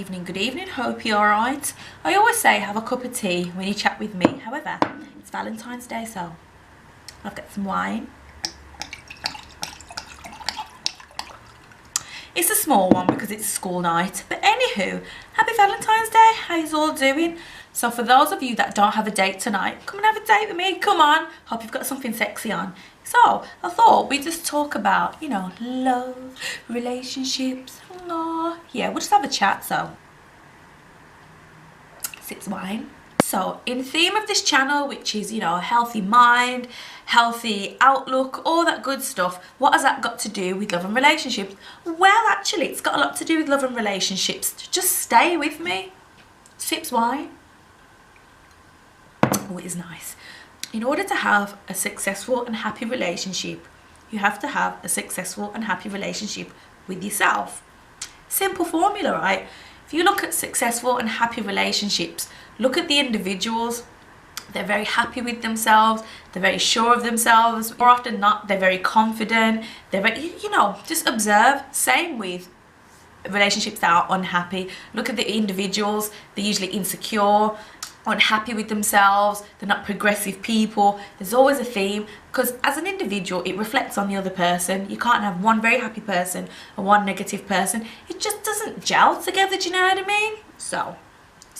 evening, good evening. Hope you're alright. I always say have a cup of tea when you chat with me. However, it's Valentine's Day, so I've got some wine. It's a small one because it's school night. But anywho, happy Valentine's Day. How you all doing? So for those of you that don't have a date tonight, come and have a date with me. Come on. Hope you've got something sexy on. So I thought we'd just talk about, you know, love, relationships. Aww. Yeah, we'll just have a chat. So sips wine. So in the theme of this channel, which is, you know, a healthy mind, healthy outlook, all that good stuff, what has that got to do with love and relationships? Well, actually, it's got a lot to do with love and relationships. Just stay with me. Sips wine. Oh, it is nice. In order to have a successful and happy relationship, you have to have a successful and happy relationship with yourself. Simple formula, right? If you look at successful and happy relationships, look at the individuals. They're very happy with themselves. They're very sure of themselves. More often than not, they're very confident. They're very, you know, just observe. Same with relationships that are unhappy. Look at the individuals. They're usually insecure, unhappy with themselves. They're not progressive people. There's always a theme, because as an individual it reflects on the other person. You can't have one very happy person and one negative person. It just doesn't gel together. Do you know what I mean? So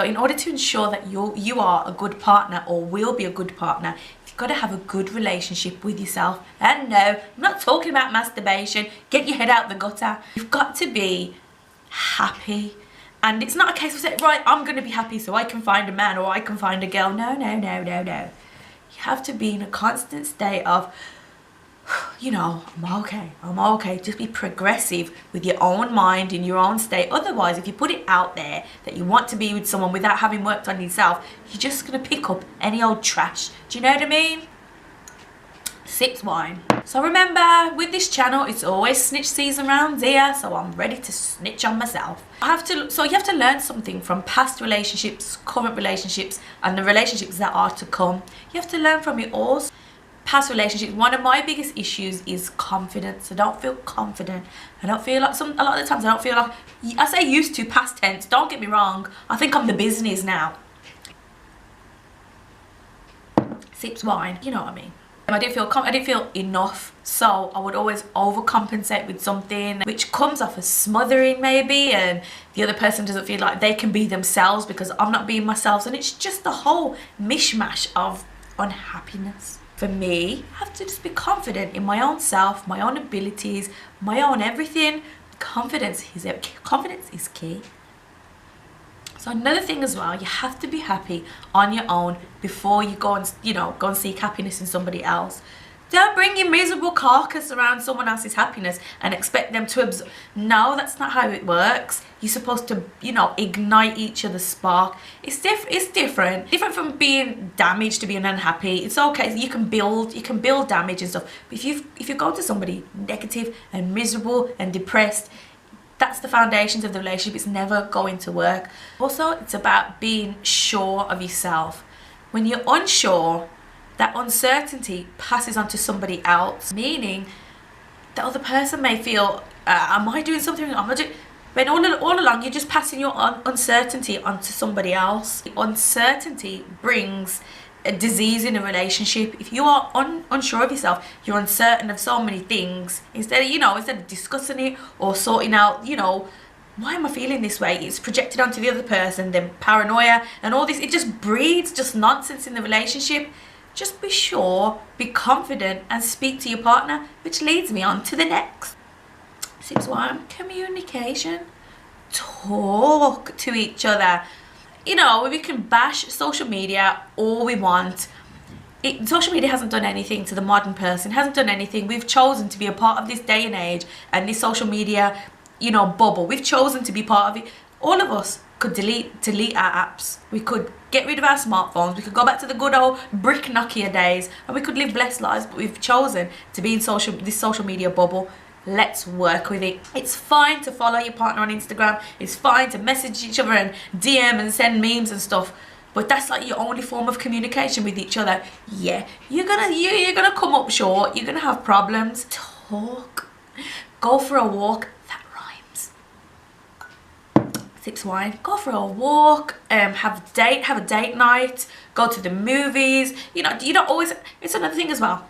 in order to ensure that you are a good partner, or will be a good partner, you've got to have a good relationship with yourself. And no, I'm not talking about masturbation. Get your head out the gutter. You've got to be happy. And it's not a case of saying, right, I'm going to be happy so I can find a man or I can find a girl. No. You have to be in a constant state of, you know, I'm okay. Just be progressive with your own mind, in your own state. Otherwise, if you put it out there that you want to be with someone without having worked on yourself, you're just going to pick up any old trash. Do you know what I mean? Sips wine. So remember, with this channel, it's always snitch season round here, so I'm ready to snitch on myself. So you have to learn something from past relationships, current relationships, and the relationships that are to come. You have to learn from it all. Past relationships, one of my biggest issues is confidence. I don't feel confident. I don't feel like, a lot of the times I don't feel like, I say used to, past tense, don't get me wrong. I think I'm the business now. Sips wine, you know what I mean. I didn't feel enough, so I would always overcompensate with something which comes off as smothering maybe, and the other person doesn't feel like they can be themselves because I'm not being myself, and it's just the whole mishmash of unhappiness. For me, I have to just be confident in my own self, my own abilities, my own everything. Confidence is key. So another thing as well, you have to be happy on your own before you go and, you know, go and seek happiness in somebody else. Don't bring your miserable carcass around someone else's happiness and expect them to absorb. No, that's not how it works. You're supposed to, you know, ignite each other's spark. It's different from being damaged to being unhappy. It's okay. You can build damage and stuff. But if you go to somebody negative and miserable and depressed, that's the foundations of the relationship. It's never going to work. Also, it's about being sure of yourself. When you're unsure, that uncertainty passes on to somebody else, meaning the other person may feel, am I doing something? Am I doing? When all along you're just passing your uncertainty onto somebody else. Uncertainty brings a disease in a relationship. If you are unsure of yourself, you're uncertain of so many things, instead of discussing it or sorting out, you know, why am I feeling this way, it's projected onto the other person, then paranoia and all this, it just breeds just nonsense in the relationship. Just be sure, be confident, and speak to your partner, which leads me on to the next. Sips wine. Communication. Talk to each other. You know, we can bash social media all we want. Social media hasn't done anything to the modern person, hasn't done anything. We've chosen to be a part of this day and age and this social media, you know, bubble. We've chosen to be part of it. All of us could delete our apps. We could get rid of our smartphones. We could go back to the good old brick Nokia days, and we could live blessed lives, but we've chosen to be in this social media bubble. Let's work with it. It's fine to follow your partner on Instagram. It's fine to message each other and DM and send memes and stuff. But that's like your only form of communication with each other. Yeah, you're gonna come up short. You're gonna have problems. Talk. Go for a walk. That rhymes. sips wine, go for a walk, have a date night, go to the movies. You know, you don't always, it's another thing as well.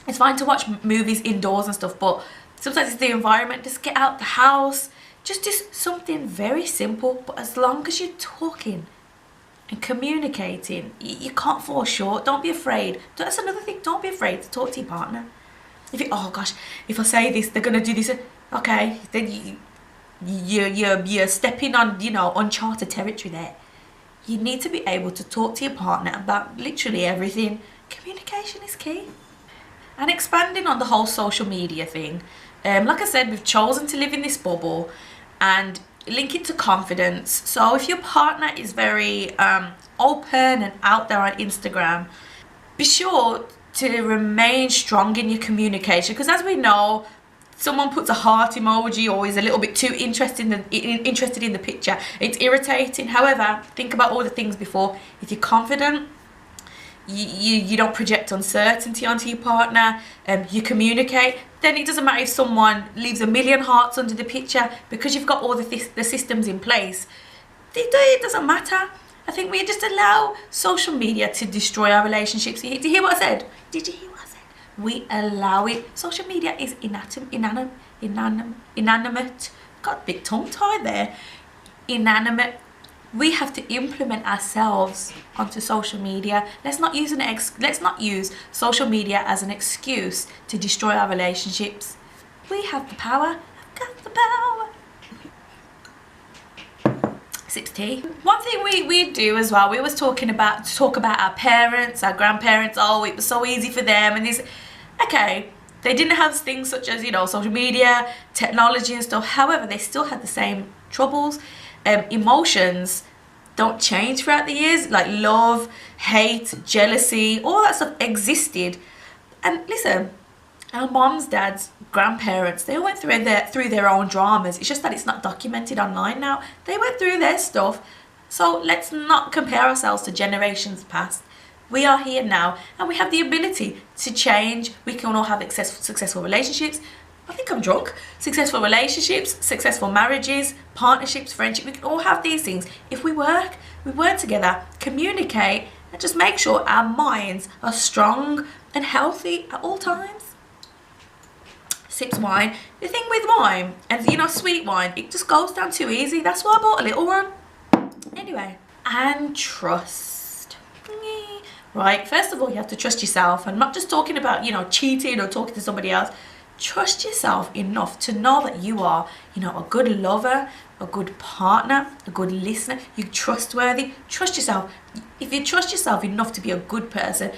It's fine to watch movies indoors and stuff, but sometimes it's the environment. Just get out the house, just do something very simple, but as long as you're talking and communicating, you can't fall short. Don't be afraid. That's another thing, don't be afraid to talk to your partner. If you, oh gosh, if I say this, they're gonna do this, okay, then you're stepping on, you know, uncharted territory there. You need to be able to talk to your partner about literally everything. Communication is key. And expanding on the whole social media thing, like I said, we've chosen to live in this bubble and link it to confidence. So if your partner is very open and out there on Instagram, be sure to remain strong in your communication, because as we know, someone puts a heart emoji or is a little bit too interested in the picture, it's irritating. However, think about all the things before. If you're confident, you don't project uncertainty onto your partner, you communicate, then it doesn't matter if someone leaves a million hearts under the picture, because you've got all the systems in place. It doesn't matter. I think we just allow social media to destroy our relationships. Did you hear what I said? Did you hear what I said? We allow it. Social media is inanimate. Got a big tongue tie there. Inanimate. We have to implement ourselves onto social media. Let's not use social media as an excuse to destroy our relationships. We have the power. I've got the power. Sips tea. One thing we do as well, we always talk about our parents, our grandparents. Oh, it was so easy for them, and this. Okay, they didn't have things such as, you know, social media, technology and stuff. However, they still had the same troubles. Emotions don't change throughout the years, like love, hate, jealousy, all that stuff existed. And listen, our moms, dads, grandparents, they all went through their own dramas. It's just that it's not documented online now. They went through their stuff. So let's not compare ourselves to generations past. We are here now, and we have the ability to change. We can all have successful relationships. I think I'm drunk. Successful relationships, successful marriages, partnerships, friendship. We can all have these things if we work together, communicate, and just make sure our minds are strong and healthy at all times. Sips wine. The thing with wine, and you know, sweet wine, it just goes down too easy. That's why I bought a little one. Anyway, and trust. Right, first of all, you have to trust yourself. I'm not just talking about, you know, cheating or talking to somebody else. Trust yourself enough to know that you are, you know, a good lover, a good partner, a good listener. You're trustworthy. Trust yourself. If you trust yourself enough to be a good person,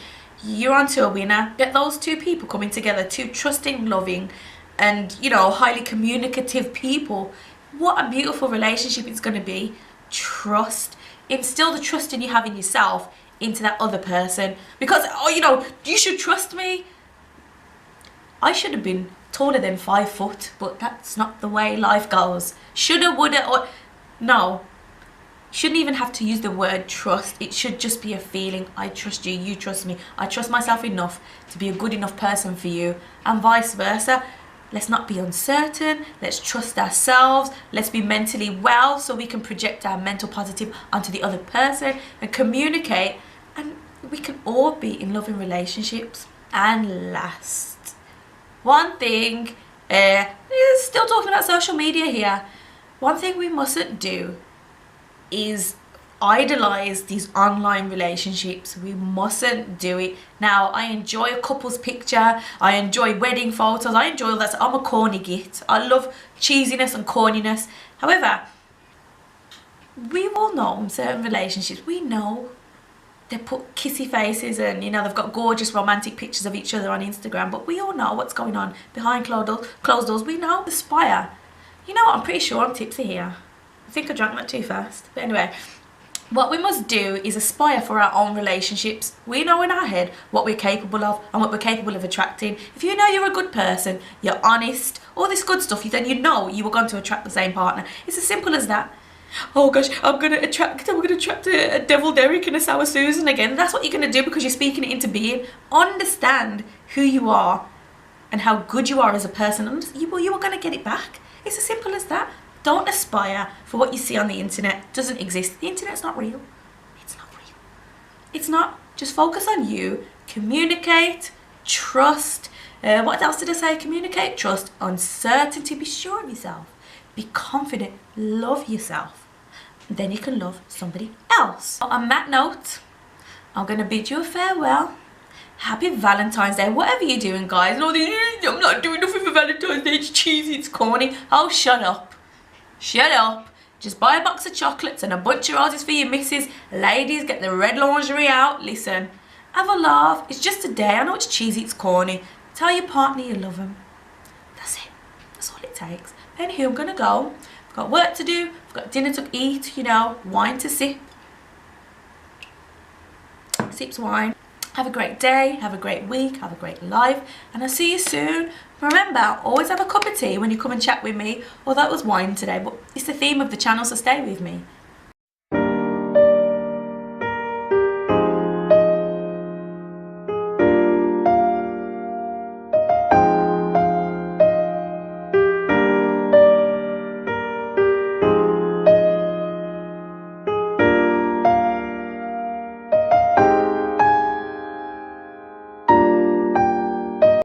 you're onto a winner. Get those two people coming together, two trusting, loving, and, you know, highly communicative people. What a beautiful relationship it's going to be. Trust. Instill the trust in you have in yourself into that other person. Because, oh, you know, you should trust me. I should have been taller than 5 foot, but that's not the way life goes. Shoulda, woulda, or no. Shouldn't even have to use the word trust. It should just be a feeling. I trust you, you trust me. I trust myself enough to be a good enough person for you, and vice versa. Let's not be uncertain. Let's trust ourselves. Let's be mentally well so we can project our mental positive onto the other person and communicate, and we can all be in loving relationships. And last, one thing, still talking about social media here. One thing we mustn't do is idolize these online relationships. We mustn't do it. Now, I enjoy a couple's picture. I enjoy wedding photos. I enjoy all that. I'm a corny git. I love cheesiness and corniness. However, we all know in certain relationships, we know they put kissy faces and, you know, they've got gorgeous romantic pictures of each other on Instagram, but we all know what's going on behind closed doors. We know the spire. You know what? I'm pretty sure I'm tipsy here. I think I drank that too fast. But anyway, what we must do is aspire for our own relationships. We know in our head what we're capable of and what we're capable of attracting. If you know you're a good person, you're honest, all this good stuff, then you know you are going to attract the same partner. It's as simple as that. Oh gosh, I'm gonna attract a Devil Derek and a Sour Susan again. That's what you're gonna do because you're speaking it into being. Understand who you are and how good you are as a person, and you are gonna get it back. It's as simple as that. Don't aspire for what you see on the internet. It doesn't exist. The internet's not real. It's not real. It's not. Just focus on you. Communicate. Trust. What else did I say? Communicate, trust, uncertainty. Be sure of yourself. Be confident. Love yourself. And then you can love somebody else. On that note, I'm going to bid you a farewell. Happy Valentine's Day. Whatever you're doing, guys. I'm not doing nothing for Valentine's Day. It's cheesy. It's corny. Oh, shut up. Shut up. Just buy a box of chocolates and a bunch of roses for your missus. Ladies, get the red lingerie out. Listen, have a laugh. It's just a day. I know it's cheesy. It's corny. Tell your partner you love them. That's it. That's all it takes. Anywho, I'm going to go. I've got work to do. I've got dinner to eat, you know, wine to sip. Sips wine. Have a great day. Have a great week. Have a great life. And I'll see you soon. Remember, always have a cup of tea when you come and chat with me. Although it was wine today, but it's the theme of the channel, so stay with me.